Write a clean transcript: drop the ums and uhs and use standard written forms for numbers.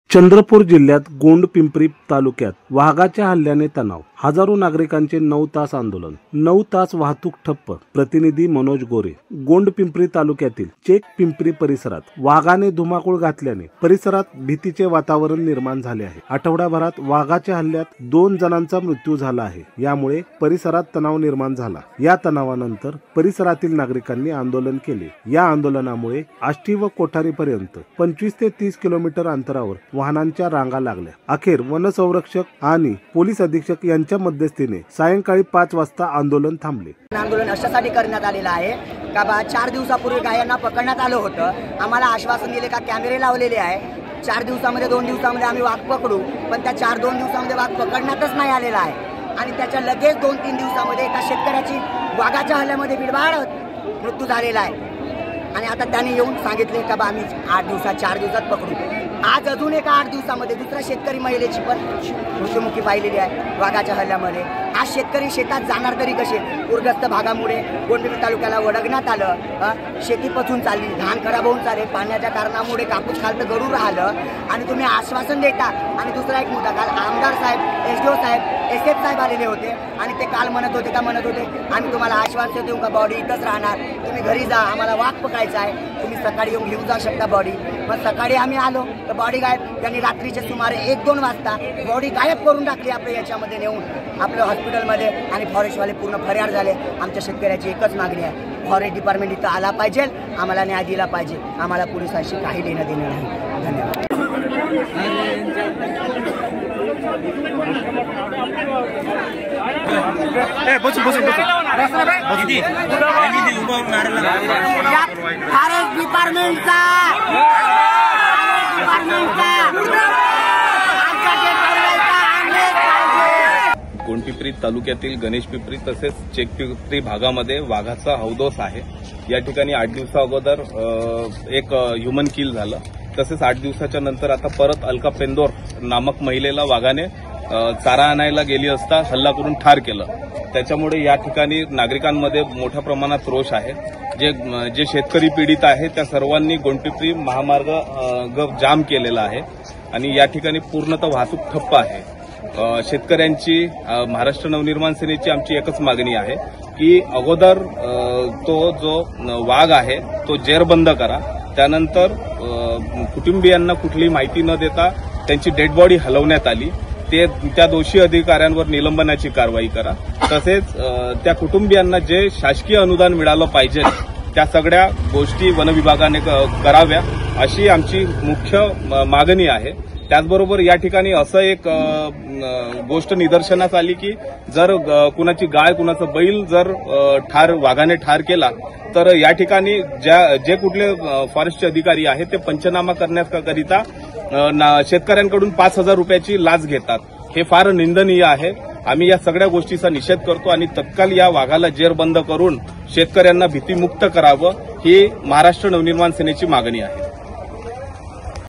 चंद्रपूर जिल्ह्यात गोंडपिंपरी तालुक्यात वाघाच्या हल्ल्याने तणाव, हजारो नागरिकांचे 9 तास आंदोलन, 9 तास वाहतूक ठप्प। प्रतिनिधी मनोज गोरे। गोंडपिंपरी तालुक्यातील चेक पिंपरी परिसरात वाघाने धुमाकूळ घातल्याने परिसरात भीतीचे वातावरण निर्माण झाले आहे। आठवड्याभरात वाघाच्या हल्ल्यात 2 जणांचा मृत्यू झाला आहे। यामुळे परिसरात तणाव निर्माण झाला। या तणावानंतर परिसरातील नागरिकांनी आंदोलन केले। या आंदोलनामुळे आष्टी व कोठारीपर्यंत 25 ते 30 किलोमीटर अंतरावर वाहनांच्या रांगा लागल्या। अखेर वनसंरक्षक आणि पोलीस अधीक्षक यांच्या मध्यस्थीने सायंकाळी 5 वाजता आंदोलन थांबले। आंदोलन अशासाठी करण्यात आलेलं आहे का 4 दिवसापूर्वी गायांना पकडण्यात आलं होतं। आम्हाला आश्वासन दिले का कॅमेरे लावलेले आहे, 4 दिवसामध्ये 2 दिवसामध्ये आम्ही वाघ पकडू, पण त्या 2 दिवसामध्ये वाघ पकडण्यातच नाही आलेला आहे। आणि त्याच्या लगेच 2-3 दिवसामध्ये एका शेतकऱ्याची वाघाच्या हल्ल्यामध्ये बिडबाड मृत्यू झालेला आहे। आणि आता त्यांनी येऊन सांगितले का आम्ही 8 दिवसात 4 दिवसात पकडू। आज अजून एका 8 दिवसामध्ये दुसऱ्या शेतकरी महिलेची पण मृत्युमुखी पाहिलेली आहे वाघाच्या हल्ल्यामध्ये। आज शेतकरी शेतात जाणार तरी कसे? पूरग्रस्त भागामुळे गोंडपिंपरी तालुक्याला वडगण्यात आलं, शेती पचून चालली, धान खराब होऊन चालले, पाण्याच्या कारणामुळे कापूस खालतं गळून राहिलं। आणि तुम्ही आश्वासन देता। आणि दुसरा एक मुद्दा, काल आमदार साहेब, SDO साहेब, SF साहेब आलेले होते आणि ते काल म्हणत होते आम्ही तुम्हाला आश्वासन देऊ का बॉडी इथंच राहणार, तुम्ही घरी जा, आम्हाला वाघ पकायचा आहे, तुम्ही सकाळी येऊन घेऊन जाऊ शकता बॉडी। पण सकाळी आम्ही आलो तर बॉडी गायब। त्यांनी रात्रीचे सुमारे 1-2 वाजता बॉडी गायब करून टाकली आपल्या याच्यामध्ये नेऊन आपल्या हॉस्पिटलमध्ये। आणि फॉरेस्टवाले पूर्ण फरार झाले। आमच्या शेतकऱ्याची एकच मागणी आहे, फॉरेस्ट डिपार्टमेंट इथं आला पाहिजे, आम्हाला न्याय दिला पाहिजे, आम्हाला पोलिसांशी काही लेणं देणं नाही। धन्यवाद। गोंडपिंपरी तालुक्यातील गणेश पिंपरी तसेच चेक पिंपरी भागामध्ये वाघाचा हौदोस आहे। या ठिकाणी 8 दिवसा अगोदर एक ह्युमन किल झालं। तसेच 8 दिवसाच्या नंतर आता परत अलका पेंदोर नामक महिलेला वाघाने चारा आणायला गेली असता हल्ला करून ठार केलं। त्याच्यामुळे या ठिकाणी नागरिकांमध्ये मोठ्या प्रमाणात रोष आहे। जे शेतकरी पीडित आहे त्या सर्वांनी गोंडपिंपरी महामार्ग जाम केलेला आहे आणि या ठिकाणी पूर्णतः वाहतूक ठप्प आहे। शेतकऱ्यांची महाराष्ट्र नवनिर्माण सेनेची आमची एकच मागणी आहे की अगोदर तो जो वाघ आहे तो जेरबंद करा, त्यानंतर कुटुंबियांना कुठलीही माहिती न देता त्यांची डेड बॉडी हलवण्यात आली, त्या दोषी अधिकाऱ्यांवर निलंबनाची कारवाई करा। तसेच त्या कुटुंबियांना जे शासकीय अनुदान मिळालं पाहिजे त्या सगळ्या गोष्टी वनविभागाने कराव्या अशी आमची मुख्य मागणी आहे। त्याचबरोबर या ठिकाणी असं एक गोष्ट निदर्शनास आली की जर कुणाची गाय कुणाचा बैल जर वाघाने ठार केला तर या ठिकाणी जे कुठले फॉरेस्टचे अधिकारी आहेत ते पंचनामा करण्याकरिता शेतकऱ्यांकडून 5,000 रुपयाची लाच घेतात। हे फार निंदनीय आहे। आम्ही या सगळ्या गोष्टीचा निषेध करतो आणि तत्काळ या वाघाला जेरबंद करून शेतकऱ्यांना भीतीमुक्त करावं ही महाराष्ट्र नवनिर्माण सेनेची मागणी आहे।